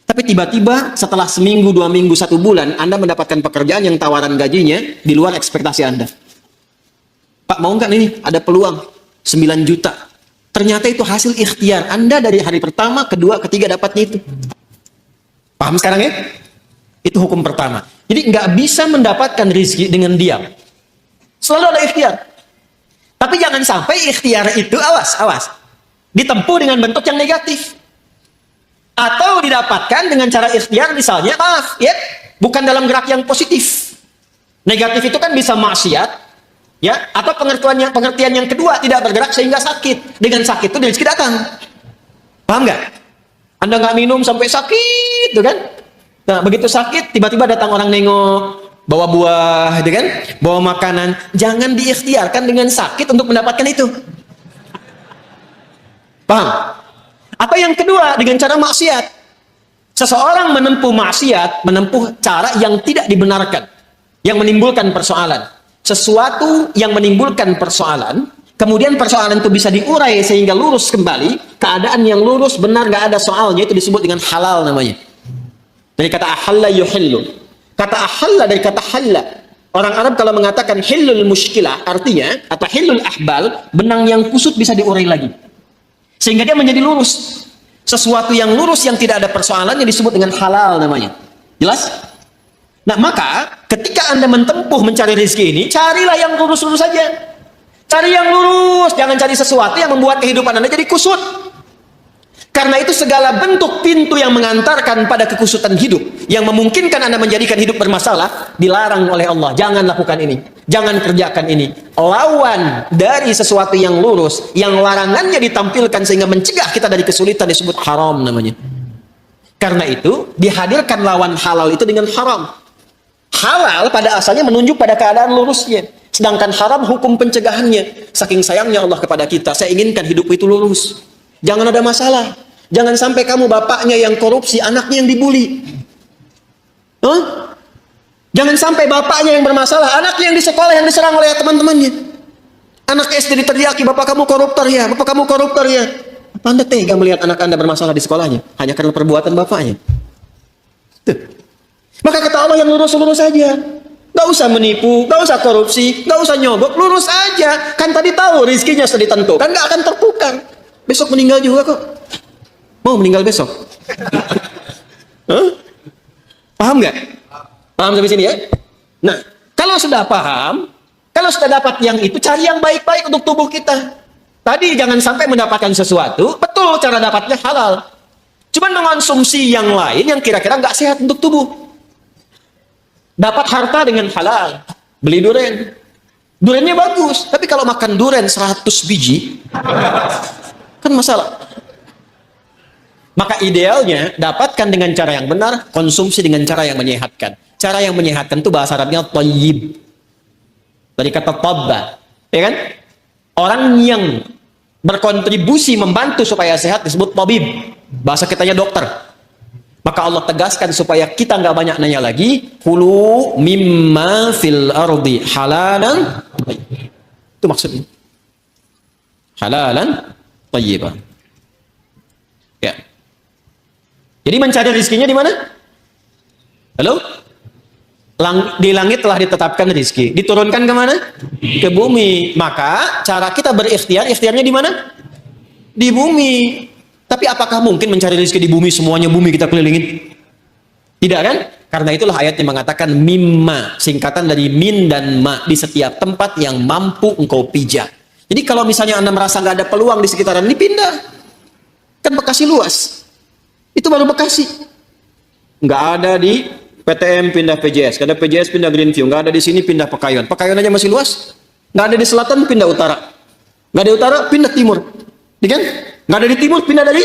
Tapi tiba-tiba setelah seminggu, 2 minggu, 1 bulan, Anda mendapatkan pekerjaan yang tawaran gajinya di luar ekspektasi Anda. Pak, mau nggak nih? Ada peluang 9 juta. Ternyata itu hasil ikhtiar Anda dari hari pertama, kedua, ketiga dapatnya itu. Paham sekarang ya? Itu hukum pertama. Jadi nggak bisa mendapatkan rezeki dengan diam. Selalu ada ikhtiar. Tapi jangan sampai ikhtiar itu, awas, ditempuh dengan bentuk yang negatif. Atau didapatkan dengan cara ikhtiar, misalnya, maaf, ya, bukan dalam gerak yang positif. Negatif itu kan bisa maksiat, ya, atau pengertian yang kedua, tidak bergerak sehingga sakit. Dengan sakit itu rezeki datang. Paham nggak? Anda nggak minum sampai sakit, tuh kan? Nah, begitu sakit, tiba-tiba datang orang nengok, bawa buah, gitu kan? Bawa makanan. Jangan diikhtiarkan dengan sakit untuk mendapatkan itu. Paham? Atau yang kedua, dengan cara maksiat. Seseorang menempuh maksiat, menempuh cara yang tidak dibenarkan, yang menimbulkan persoalan. Sesuatu yang menimbulkan persoalan, kemudian persoalan itu bisa diurai sehingga lurus kembali, keadaan yang lurus, benar, nggak ada soalnya, itu disebut dengan halal namanya. Dari kata ahalla yuhillu. Kata ahalla dari kata halla. Orang Arab kalau mengatakan hillul mushkilah, artinya, atau hillul ahbal, benang yang kusut bisa diurai lagi. Sehingga dia menjadi lurus. Sesuatu yang lurus yang tidak ada persoalan yang disebut dengan halal namanya. Jelas? Nah, maka ketika Anda menempuh mencari rezeki ini, carilah yang lurus-lurus saja. Cari yang lurus, jangan cari sesuatu yang membuat kehidupan Anda jadi kusut. Karena itu segala bentuk pintu yang mengantarkan pada kekusutan hidup, yang memungkinkan Anda menjadikan hidup bermasalah, dilarang oleh Allah. Jangan lakukan ini. Jangan kerjakan ini. Lawan dari sesuatu yang lurus, yang larangannya ditampilkan sehingga mencegah kita dari kesulitan, disebut haram namanya. Karena itu, dihadirkan lawan halal itu dengan haram. Halal pada asalnya menunjuk pada keadaan lurusnya. Sedangkan haram hukum pencegahannya. Saking sayangnya Allah kepada kita, saya inginkan hidup itu lurus. Jangan ada masalah. Jangan sampai kamu bapaknya yang korupsi, anaknya yang dibully. Huh? Jangan sampai bapaknya yang bermasalah, anaknya yang di sekolah yang diserang oleh teman-temannya. Anak SD diteriaki, bapak kamu koruptor ya, bapak kamu koruptor ya. Apa Anda tega melihat anak Anda bermasalah di sekolahnya? Hanya karena perbuatan bapaknya. Tuh. Maka kata Allah yang lurus-lurus saja. Gak usah menipu, gak usah korupsi, gak usah nyogok, lurus aja. Kan tadi tahu rizkinya sudah ditentukan, gak akan tertukar. Besok meninggal juga kok. Mau meninggal besok? Huh? Paham nggak? Paham sampai sini ya? Nah, kalau sudah paham, kalau sudah dapat yang itu, cari yang baik-baik untuk tubuh kita. Tadi jangan sampai mendapatkan sesuatu, betul cara dapatnya halal. Cuman mengonsumsi yang lain yang kira-kira nggak sehat untuk tubuh. Dapat harta dengan halal, beli durian. Duriannya bagus, tapi kalau makan durian 100 biji, kan masalah. Maka idealnya dapatkan dengan cara yang benar, konsumsi dengan cara yang menyehatkan. Cara yang menyehatkan itu bahasa Arabnya thayyib. Dari kata tabba, ya kan? Orang yang berkontribusi membantu supaya sehat disebut tabib. Bahasa kitanya dokter. Maka Allah tegaskan supaya kita nggak banyak nanya lagi, kulu mimma fil ardi halalan. Itu maksudnya. Halalan thayyiban. Ya. Jadi mencari rezekinya di mana? Halo? Di langit telah ditetapkan rezeki. Diturunkan ke mana? Ke bumi. Maka cara kita berikhtiar, ikhtiarnya di mana? Di bumi. Tapi apakah mungkin mencari rezeki di bumi, semuanya bumi kita kelilingin? Tidak kan? Karena itulah ayat yang mengatakan mimma, singkatan dari min dan ma, di setiap tempat yang mampu engkau pijak. Jadi kalau misalnya Anda merasa nggak ada peluang di sekitaran ini, pindah. Kan Bekasi luas. Itu baru Bekasi. Nggak ada di PTM pindah PJS, nggak ada PJS pindah Greenview, nggak ada di sini pindah Pekayon. Pekayon aja masih luas. Nggak ada di selatan pindah utara. Nggak ada di utara pindah timur. Ya kan? Nggak ada di timur, pindah dari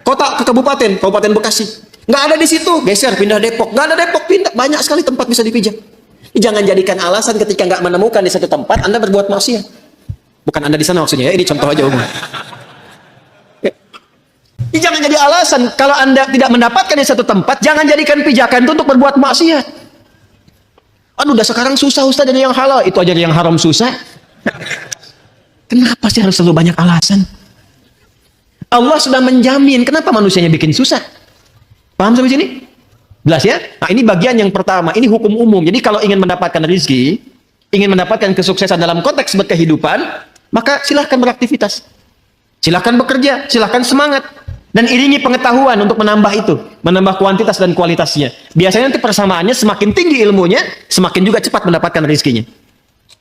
kota ke kabupaten, Kabupaten Bekasi. Nggak ada di situ, geser, pindah Depok. Nggak ada Depok, pindah. Banyak sekali tempat bisa dipijak. Jangan jadikan alasan ketika nggak menemukan di satu tempat, Anda berbuat maksiat. Bukan Anda di sana maksudnya, ya. Ini contoh aja umum. Jangan jadi alasan, kalau Anda tidak mendapatkan di satu tempat, jangan jadikan pijakan itu untuk berbuat maksiat. Aduh, udah sekarang susah Ustaz jadi yang halal, itu aja yang haram susah. Kenapa sih harus selalu banyak alasan? Allah sudah menjamin, kenapa manusianya bikin susah? Paham sampai sini? Jelas ya? Nah, ini bagian yang pertama, ini hukum umum. Jadi kalau ingin mendapatkan rezeki, ingin mendapatkan kesuksesan dalam konteks berkehidupan, maka silahkan beraktivitas. Silahkan bekerja, silahkan semangat. Dan iringi pengetahuan untuk menambah itu, menambah kuantitas dan kualitasnya. Biasanya nanti persamaannya semakin tinggi ilmunya, semakin juga cepat mendapatkan rezekinya.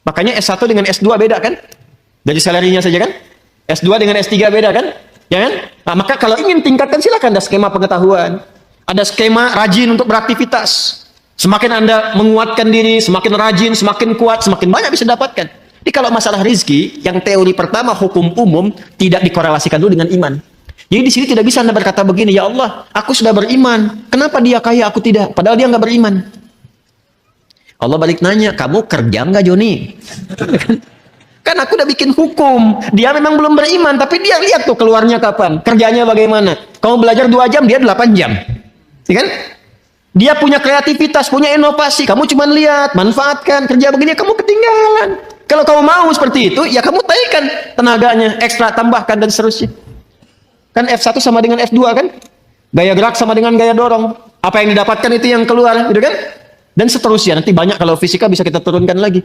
Makanya S1 dengan S2 beda kan? Dari salarinya saja kan? S2 dengan S3 beda kan? Ya kan? Nah, maka kalau ingin tingkatkan silakan ada skema pengetahuan, ada skema rajin untuk beraktivitas. Semakin Anda menguatkan diri, semakin rajin, semakin kuat, semakin banyak bisa dapatkan. Jadi kalau masalah rezeki, yang teori pertama hukum umum tidak dikorelasikan dulu dengan iman. Jadi di sini tidak bisa Anda berkata begini, ya Allah, aku sudah beriman, kenapa dia kaya aku tidak? Padahal dia nggak beriman. Allah balik nanya, kamu kerja nggak Joni? Kan aku udah bikin hukum. Dia memang belum beriman, tapi dia lihat tuh keluarnya kapan, kerjanya bagaimana. Kamu belajar 2 jam, dia 8 jam. Ya kan? Dia punya kreativitas, punya inovasi. Kamu cuma lihat, manfaatkan, kerja begini, kamu ketinggalan. Kalau kamu mau seperti itu, ya kamu taikan tenaganya, ekstra, tambahkan, dan seterusnya. Kan F1 sama dengan F2 kan? Gaya gerak sama dengan gaya dorong. Apa yang didapatkan itu yang keluar, gitu kan? Dan seterusnya. Nanti banyak kalau fisika bisa kita turunkan lagi.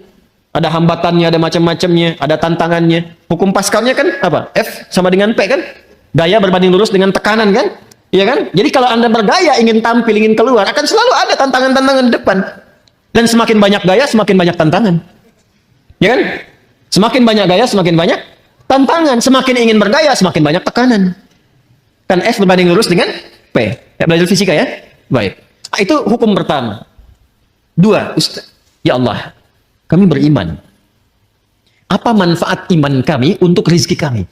Ada hambatannya, ada macam-macamnya, ada tantangannya. Hukum Pascalnya kan apa? F sama dengan P kan? Gaya berbanding lurus dengan tekanan kan? Iya kan? Jadi kalau Anda bergaya, ingin tampil, ingin keluar, akan selalu ada tantangan-tantangan di depan. Dan semakin banyak gaya, semakin banyak tantangan. Ya kan? Semakin banyak gaya, semakin banyak tantangan. Semakin ingin bergaya, semakin banyak tekanan. Kan F berbanding lurus dengan P. Ya, belajar fisika ya? Baik. Nah, itu hukum pertama. 2, Ustaz. Ya Allah, kami beriman. Apa manfaat iman kami untuk rezeki kami?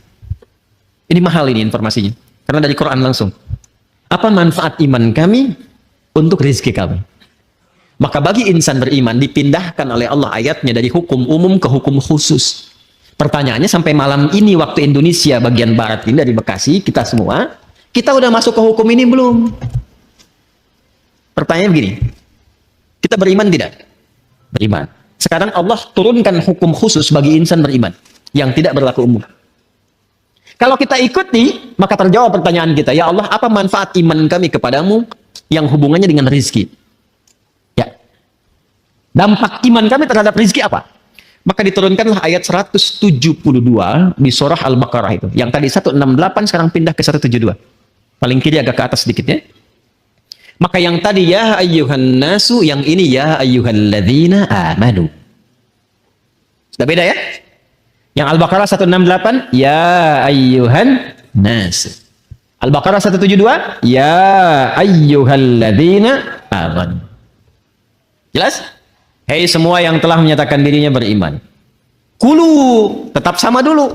Ini mahal ini informasinya. Karena dari Quran langsung. Apa manfaat iman kami untuk rezeki kami? Maka bagi insan beriman dipindahkan oleh Allah ayatnya dari hukum umum ke hukum khusus. Pertanyaannya sampai malam ini waktu Indonesia bagian barat ini dari Bekasi, kita semua, kita udah masuk ke hukum ini belum? Pertanyaannya begini. Kita beriman tidak? Beriman. Sekarang Allah turunkan hukum khusus bagi insan beriman yang tidak berlaku umum. Kalau kita ikuti, maka terjawab pertanyaan kita, ya Allah, apa manfaat iman kami kepadamu yang hubungannya dengan rezeki? Ya. Dampak iman kami terhadap rezeki apa? Maka diturunkanlah ayat 172 di surah Al-Baqarah itu. Yang tadi 168 sekarang pindah ke 172. Paling kiri agak ke atas sedikit ya. Maka yang tadi ya ayyuhan nasu, yang ini ya ayyuhalladzina amanu. Sudah beda ya? Yang Al-Baqarah 168 ya ayyuhan nas. Al-Baqarah 172 ya ayyuhalladzina amanu. Jelas? Hei semua yang telah menyatakan dirinya beriman. Kulu tetap sama dulu.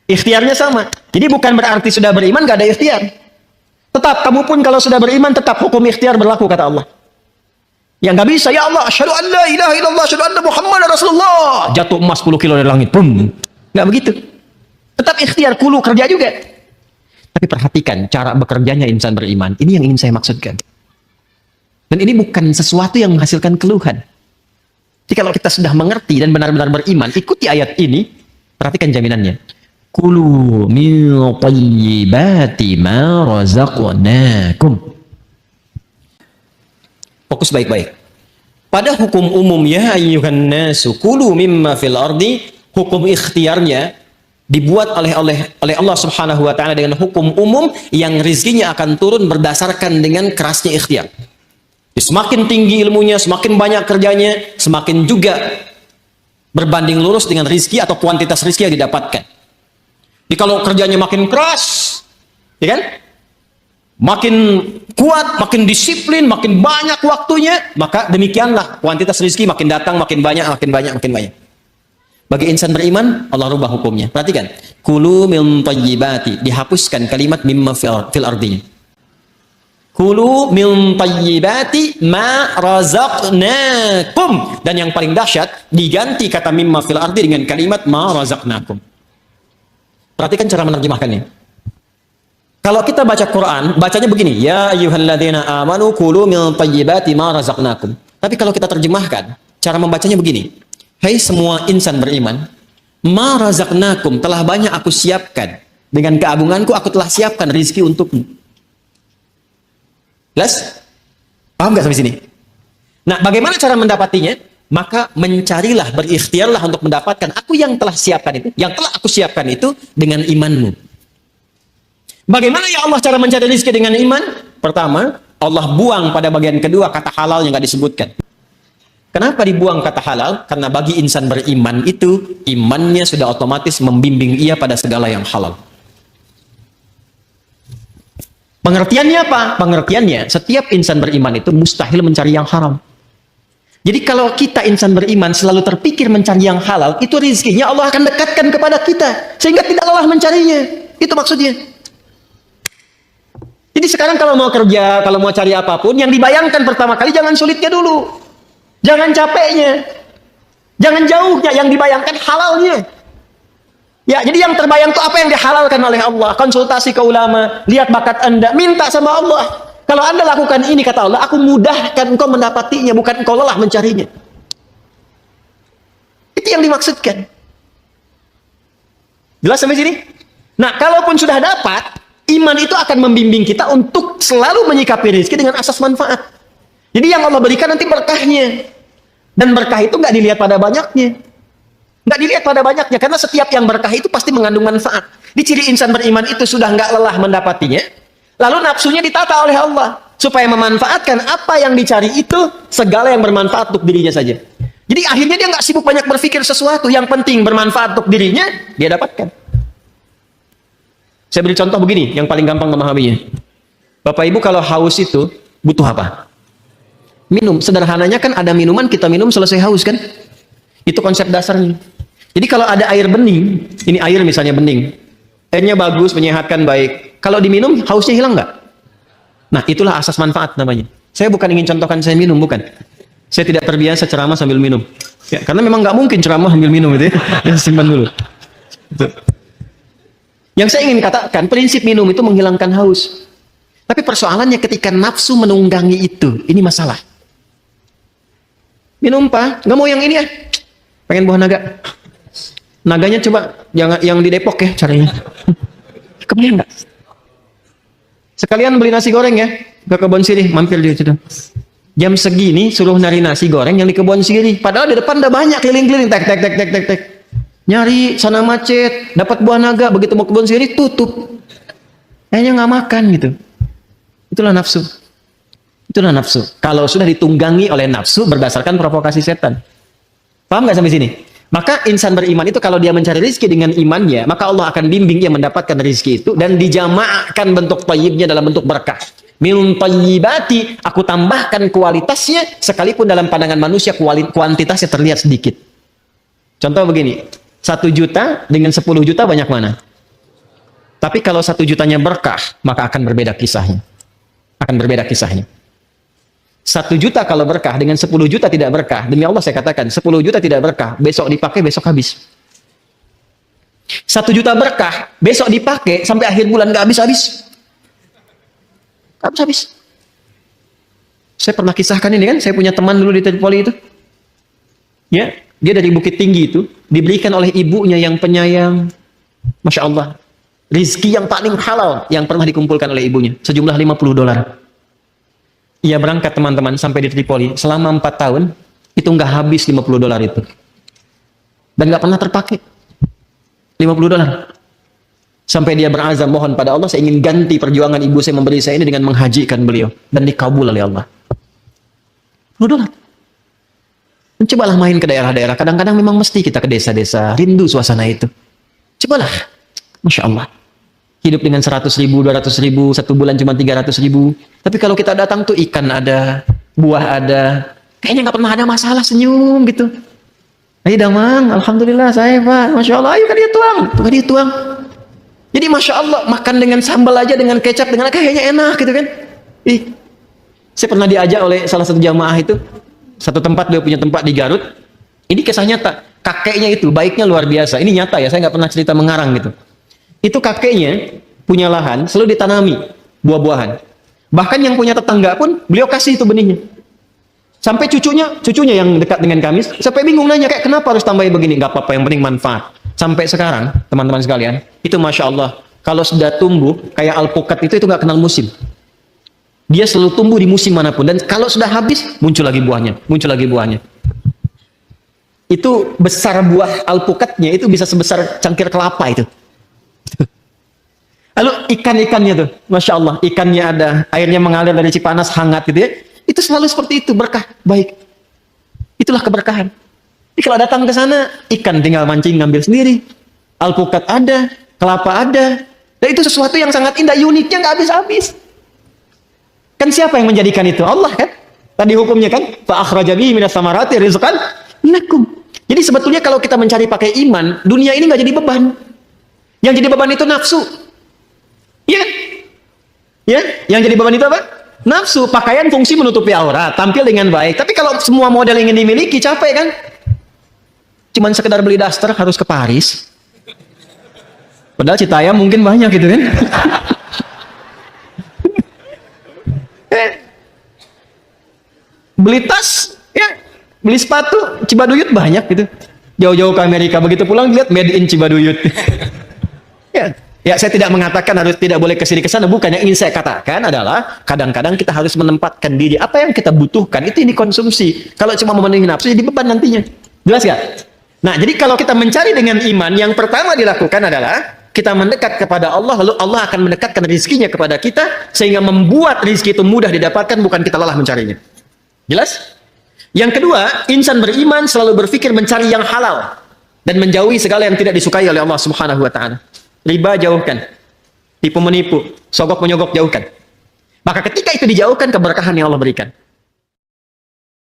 Ikhtiarnya sama. Jadi bukan berarti sudah beriman gak ada ikhtiar. Tetap kamu pun kalau sudah beriman tetap hukum ikhtiar berlaku kata Allah. Yang nggak bisa, ya Allah, asyhadu an la ilaha illallah, asyhadu anna Muhammadar Rasulullah. Jatuh emas 10 kilo dari langit, boom. Nggak begitu. Tetap ikhtiar, kulu kerja juga. Tapi perhatikan cara bekerjanya insan beriman. Ini yang ingin saya maksudkan. Dan ini bukan sesuatu yang menghasilkan keluhan. Jadi kalau kita sudah mengerti dan benar-benar beriman, ikuti ayat ini, perhatikan jaminannya. Kulu min tayyibati ma razaqnakum. Fokus baik-baik. Pada hukum umum ya ayyuhan nasu kulu mimma fil ardi, hukum ikhtiarnya dibuat oleh Allah Subhanahu wa taala dengan hukum umum yang rizkinya akan turun berdasarkan dengan kerasnya ikhtiar. Semakin tinggi ilmunya, semakin banyak kerjanya, semakin juga berbanding lurus dengan rizki atau kuantitas rizki yang didapatkan. Jadi kalau kerjanya makin keras, ya kan? Makin kuat, makin disiplin, makin banyak waktunya, maka demikianlah kuantitas rizki makin datang, makin banyak, makin banyak, makin banyak. Bagi insan beriman, Allah rubah hukumnya. Perhatikan. Kulu min tayyibati. Dihapuskan kalimat mimma fil ardinya. Kulu min tayyibati ma razaqnakum. Dan yang paling dahsyat, diganti kata mimma fil ardi dengan kalimat ma razaqnakum. Perhatikan cara menerjemahkannya. Kalau kita baca Quran, bacanya begini, ya ayyuhalladzina amanu kulu min tayyibati ma razaqnakum. Tapi kalau kita terjemahkan, cara membacanya begini. Hai semua insan beriman, ma razaqnakum, telah banyak aku siapkan. Dengan keagunganku aku telah siapkan rizki untukmu. Jelas? Paham gak sampai sini? Nah, bagaimana cara mendapatinya? Maka mencarilah, berikhtiarlah untuk mendapatkan aku yang telah siapkan itu, yang telah aku siapkan itu dengan imanmu. Bagaimana ya Allah cara mencari rizki dengan iman? Pertama, Allah buang pada bagian kedua kata halal yang gak disebutkan. Kenapa dibuang kata halal? Karena bagi insan beriman itu, imannya sudah otomatis membimbing ia pada segala yang halal. Pengertiannya apa? Pengertiannya, setiap insan beriman itu mustahil mencari yang haram. Jadi kalau kita insan beriman selalu terpikir mencari yang halal, itu rizkinya Allah akan dekatkan kepada kita. Sehingga tidak lelah mencarinya. Itu maksudnya. Jadi sekarang kalau mau kerja, kalau mau cari apapun, yang dibayangkan pertama kali jangan sulitnya dulu. Jangan capeknya. Jangan jauhnya, yang dibayangkan halalnya. Ya, jadi yang terbayang itu apa yang dihalalkan oleh Allah. Konsultasi ke ulama, lihat bakat Anda, minta sama Allah. Kalau Anda lakukan ini, kata Allah, aku mudahkan engkau mendapatinya, bukan engkau lelah mencarinya. Itu yang dimaksudkan. Jelas sampai sini? Nah, kalaupun sudah dapat, iman itu akan membimbing kita untuk selalu menyikapi rezeki dengan asas manfaat. Jadi yang Allah berikan nanti berkahnya. Dan berkah itu nggak dilihat pada banyaknya. Nggak dilihat pada banyaknya, karena setiap yang berkah itu pasti mengandung manfaat. Di ciri insan beriman itu sudah nggak lelah mendapatinya, lalu nafsunya ditata oleh Allah supaya memanfaatkan apa yang dicari itu, segala yang bermanfaat untuk dirinya saja. Jadi akhirnya dia nggak sibuk banyak berpikir sesuatu, yang penting bermanfaat untuk dirinya, dia dapatkan. Saya beri contoh begini, yang paling gampang memahaminya. Bapak Ibu kalau haus itu butuh apa? Minum. Sederhananya kan ada minuman, kita minum selesai haus kan? Itu konsep dasarnya. Jadi kalau ada air bening, ini air misalnya bening, airnya bagus, menyehatkan, baik. Kalau diminum, hausnya hilang nggak? Nah, itulah asas manfaat namanya. Saya bukan ingin contohkan saya minum, bukan. Saya tidak terbiasa ceramah sambil minum. Ya, karena memang nggak mungkin ceramah sambil minum itu ya. Ya, simpan dulu. Itu. Yang saya ingin katakan, prinsip minum itu menghilangkan haus. Tapi persoalannya ketika nafsu menunggangi itu, ini masalah. Minum Pak, nggak mau yang ini ya? Pengen buah naga. Naganya coba yang di Depok ya caranya. Kebayang nggak? Sekalian beli nasi goreng ya ke kebun sirih, mampir di situ. Jam segini suruh nyari nasi goreng yang di kebun sirih. Padahal di depan udah banyak keliling-keliling, tek. Nyari sana macet, dapat buah naga, begitu mau kebun sirih tutup. Kayaknya nggak makan gitu. Itulah nafsu. Itulah nafsu. Kalau sudah ditunggangi oleh nafsu berdasarkan provokasi setan. Paham nggak sampai sini? Maka insan beriman itu kalau dia mencari rezeki dengan imannya, maka Allah akan bimbing dia mendapatkan rezeki itu dan dijamaahkan bentuk thayyibnya dalam bentuk berkah. Min thayyibati, aku tambahkan kualitasnya sekalipun dalam pandangan manusia kuantitasnya terlihat sedikit. Contoh begini, 1 juta dengan 10 juta banyak mana? Tapi kalau 1 jutanya berkah, maka akan berbeda kisahnya. Akan berbeda kisahnya. 1 juta kalau berkah dengan 10 juta tidak berkah. Demi Allah saya katakan, 10 juta tidak berkah, besok dipakai, besok habis. 1 juta berkah, besok dipakai sampai akhir bulan nggak habis-habis. Nggak habis-habis. Saya pernah kisahkan ini kan, saya punya teman dulu di Tripoli itu. Ya, dia dari Bukit Tinggi itu, diberikan oleh ibunya yang penyayang. Masya Allah. Rizki yang paling halal yang pernah dikumpulkan oleh ibunya. Sejumlah $50. Ia berangkat teman-teman sampai di Tripoli. Selama 4 tahun, itu nggak habis $50 itu. Dan nggak pernah terpakai. $50. Sampai dia berazam mohon pada Allah, saya ingin ganti perjuangan ibu saya memberi saya ini dengan menghajikan beliau. Dan dikabul oleh Allah. $50. Cobalah main ke daerah-daerah. Kadang-kadang memang mesti kita ke desa-desa. Rindu suasana itu. Cobalah. Masya Allah. Hidup dengan 100.000, 200.000, 1 bulan cuma 300.000. Tapi kalau kita datang tuh ikan ada, buah ada. Kayaknya nggak pernah ada masalah, senyum gitu. Ayo damang, alhamdulillah saya Pak. Masya Allah, ayo kan dia tuang. Tuh dia tuang. Jadi Masya Allah, makan dengan sambal aja, dengan kecap, dengan kayaknya enak gitu kan. Saya pernah diajak oleh salah satu jamaah itu. Satu tempat, dia punya tempat di Garut. Ini kisah nyata. Kakeknya itu baiknya luar biasa. Ini nyata ya, saya nggak pernah cerita mengarang gitu. Itu kakeknya punya lahan, selalu ditanami buah-buahan. Bahkan yang punya tetangga pun beliau kasih itu benihnya. Sampai cucunya yang dekat dengan kami, sampai bingung nanya, kayak kenapa harus tambahin begini? Nggak apa-apa, yang penting manfaat. Sampai sekarang, teman-teman sekalian, itu Masya Allah, kalau sudah tumbuh, kayak alpukat itu nggak kenal musim. Dia selalu tumbuh di musim manapun. Dan kalau sudah habis, muncul lagi buahnya. Muncul lagi buahnya. Itu besar buah alpukatnya, itu bisa sebesar cangkir kelapa itu. Lalu ikan-ikannya tuh, Masya Allah, ikannya ada, airnya mengalir dari Cipanas, hangat gitu ya. Itu selalu seperti itu, berkah, baik. Itulah keberkahan. Jadi kalau datang ke sana, ikan tinggal mancing, ngambil sendiri. Alpukat ada, kelapa ada. Dan itu sesuatu yang sangat indah, uniknya nggak habis-habis. Kan siapa yang menjadikan itu? Allah kan? Tadi hukumnya kan? Fa akhraja bihi minas samarati rizqan lakum. Jadi sebetulnya kalau kita mencari pakai iman, dunia ini nggak jadi beban. Yang jadi beban itu nafsu. Iya kan? Ya, yang jadi beban itu apa? Nafsu. Pakaian fungsi menutupi aurat, tampil dengan baik. Tapi kalau semua model ingin dimiliki, capek kan? Cuman sekedar beli daster harus ke Paris. Padahal Citayam mungkin banyak gitu kan? Beli tas, ya, beli sepatu, Cibaduyut banyak gitu. Jauh-jauh ke Amerika, begitu pulang lihat made in Cibaduyut. Ya, saya tidak mengatakan harus tidak boleh kesini kesana, bukan. Yang ingin saya katakan adalah kadang-kadang kita harus menempatkan diri apa yang kita butuhkan itu ini konsumsi. Kalau cuma memenuhi nafsu jadi beban nantinya. Jelas gak? Nah, jadi kalau kita mencari dengan iman, yang pertama dilakukan adalah kita mendekat kepada Allah, lalu Allah akan mendekatkan rizkinya kepada kita sehingga membuat rizki itu mudah didapatkan, bukan kita lelah mencarinya. Jelas? Yang kedua, insan beriman selalu berpikir mencari yang halal dan menjauhi segala yang tidak disukai oleh Allah Subhanahu wa taala. Riba jauhkan, tipu menipu, sogok menyogok jauhkan. Maka ketika itu dijauhkan, keberkahan yang Allah berikan.